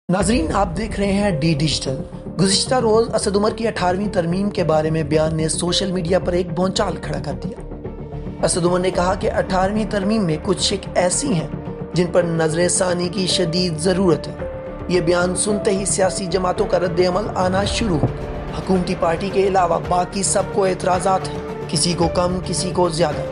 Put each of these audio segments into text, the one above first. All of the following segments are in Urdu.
ناظرین، آپ دیکھ رہے ہیں ڈی ڈیجیٹل۔ گزشتہ روز اسد عمر کی 18ویں ترمیم کے بارے میں بیان نے سوشل میڈیا پر ایک بھونچال کھڑا کر دیا۔ اسد عمر نے کہا کہ 18ویں ترمیم میں کچھ شک ایسی ہیں جن پر نظر ثانی کی شدید ضرورت ہے۔ یہ بیان سنتے ہی سیاسی جماعتوں کا رد عمل آنا شروع ہو گیا۔ حکومتی پارٹی کے علاوہ باقی سب کو اعتراضات ہیں، کسی کو کم کسی کو زیادہ۔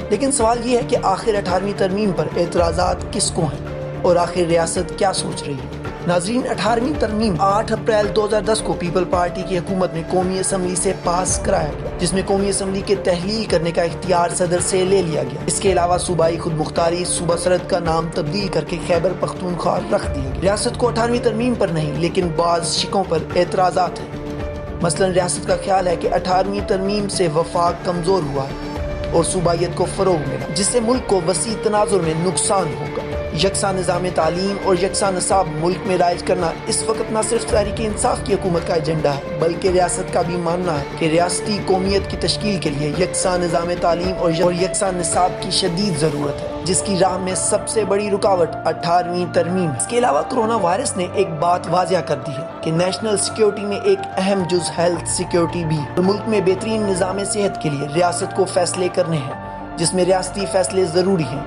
لیکن سوال یہ ہے کہ آخر 18ویں ترمیم پر اعتراضات کس کو ہیں اور آخر ریاست کیا سوچ رہی ہے؟ ناظرین، 18ویں ترمیم 8 اپریل 2010 کو پیپل پارٹی کی حکومت میں قومی اسمبلی سے پاس کرایا گیا، جس میں قومی اسمبلی کے تحلیل کرنے کا اختیار صدر سے لے لیا گیا۔ اس کے علاوہ صوبائی خود مختاری صوبہ سرحد کا نام تبدیل کر کے خیبر پختونخوا رکھ دیا گیا۔ ریاست کو 18ویں ترمیم پر نہیں لیکن بعض شکوں پر اعتراضات ہیں۔ مثلا ریاست کا خیال ہے کہ 18ویں ترمیم سے وفاق کمزور ہوا ہے اور صوبائیت کو فروغ ملا، جس سے ملک کو وسیع تناظر میں نقصان ہوگا۔ یکساں نظام تعلیم اور یکساں نصاب ملک میں رائج کرنا اس وقت نہ صرف تحریک انصاف کی حکومت کا ایجنڈا ہے بلکہ ریاست کا بھی ماننا ہے کہ ریاستی قومیت کی تشکیل کے لیے یکساں نظام تعلیم اور یکساں نصاب کی شدید ضرورت ہے، جس کی راہ میں سب سے بڑی رکاوٹ 18ویں ترمیم ہے۔ اس کے علاوہ کرونا وائرس نے ایک بات واضح کر دی ہے کہ نیشنل سیکیورٹی میں ایک اہم جز ہیلتھ سیکیورٹی بھی ہے۔ ملک میں بہترین نظام صحت کے لیے ریاست کو فیصلے کرنے ہیں، جس میں ریاستی فیصلے ضروری ہیں۔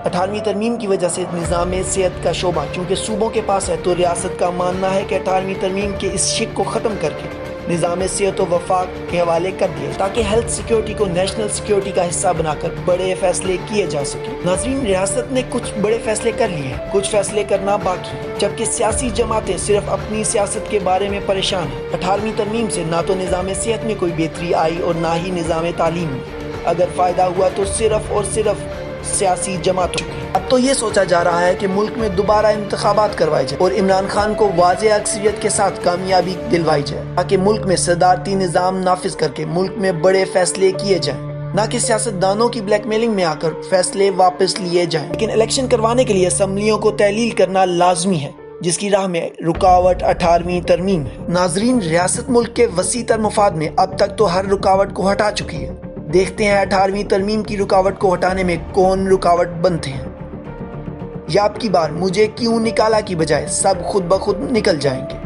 18ویں ترمیم کی وجہ سے نظام صحت کا شعبہ چونکہ صوبوں کے پاس ہے، تو ریاست کا ماننا ہے کہ 18ویں ترمیم کے اس شک کو ختم کر کے نظام صحت و وفاق کے حوالے کر دیا تاکہ ہیلتھ سیکیورٹی کو نیشنل سیکیورٹی کا حصہ بنا کر بڑے فیصلے کیے جا سکیں۔ ناظرین، ریاست نے کچھ بڑے فیصلے کر لیے ہیں، کچھ فیصلے کرنا باقی ہے، جبکہ سیاسی جماعتیں صرف اپنی سیاست کے بارے میں پریشان ہیں۔ 18ویں ترمیم سے نہ تو نظام صحت میں کوئی بہتری آئی اور نہ ہی نظام تعلیم میں۔ اگر فائدہ ہوا تو صرف اور صرف سیاسی جماعتوں۔ اب تو یہ سوچا جا رہا ہے کہ ملک میں دوبارہ انتخابات کروائے جائیں اور عمران خان کو واضح اکثریت کے ساتھ کامیابی دلوائی جائے تاکہ ملک میں صدارتی نظام نافذ کر کے ملک میں بڑے فیصلے کیے جائیں، نہ کہ سیاست دانوں کی بلیک میلنگ میں آ کر فیصلے واپس لیے جائیں۔ لیکن الیکشن کروانے کے لیے اسمبلیوں کو تحلیل کرنا لازمی ہے، جس کی راہ میں رکاوٹ 18ویں ترمیم ہے۔ ناظرین، ریاست ملک کے وسیع تر مفاد میں اب تک تو ہر رکاوٹ کو ہٹا چکی ہے۔ دیکھتے ہیں 18ویں ترمیم کی رکاوٹ کو ہٹانے میں کون رکاوٹ بنتے ہیں۔ یا اب کی بار مجھے کیوں نکالا کی بجائے سب خود بخود نکل جائیں گے۔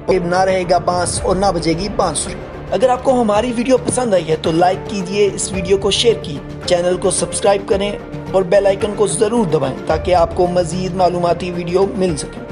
اب نہ رہے گا بانس اور نہ بجے گی بانسری۔ اگر آپ کو ہماری ویڈیو پسند آئی ہے تو لائک کیجئے، اس ویڈیو کو شیئر کیجئے، چینل کو سبسکرائب کریں اور بیل آئیکن کو ضرور دبائیں تاکہ آپ کو مزید معلوماتی ویڈیو مل سکے۔